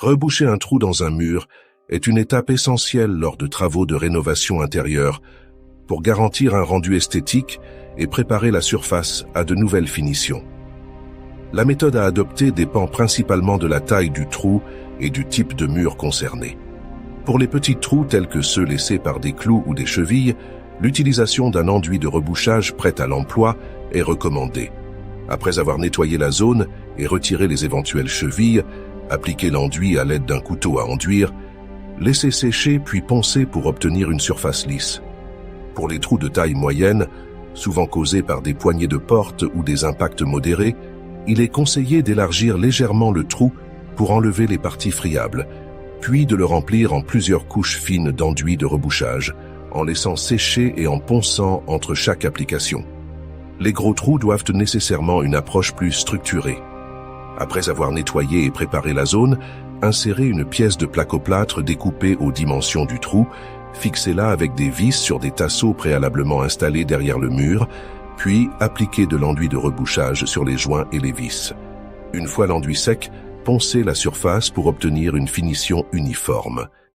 Reboucher un trou dans un mur est une étape essentielle lors de travaux de rénovation intérieure pour garantir un rendu esthétique et préparer la surface à de nouvelles finitions. La méthode à adopter dépend principalement de la taille du trou et du type de mur concerné. Pour les petits trous tels que ceux laissés par des clous ou des chevilles, l'utilisation d'un enduit de rebouchage prêt à l'emploi est recommandée. Après avoir nettoyé la zone et retiré les éventuelles chevilles, appliquez l'enduit à l'aide d'un couteau à enduire, laissez sécher puis poncez pour obtenir une surface lisse. Pour les trous de taille moyenne, souvent causés par des poignées de porte ou des impacts modérés, il est conseillé d'élargir légèrement le trou pour enlever les parties friables, puis de le remplir en plusieurs couches fines d'enduit de rebouchage, en laissant sécher et en ponçant entre chaque application. Les gros trous doivent nécessairement une approche plus structurée. Après avoir nettoyé et préparé la zone, insérez une pièce de placoplâtre découpée aux dimensions du trou, fixez-la avec des vis sur des tasseaux préalablement installés derrière le mur, puis appliquez de l'enduit de rebouchage sur les joints et les vis. Une fois l'enduit sec, poncez la surface pour obtenir une finition uniforme.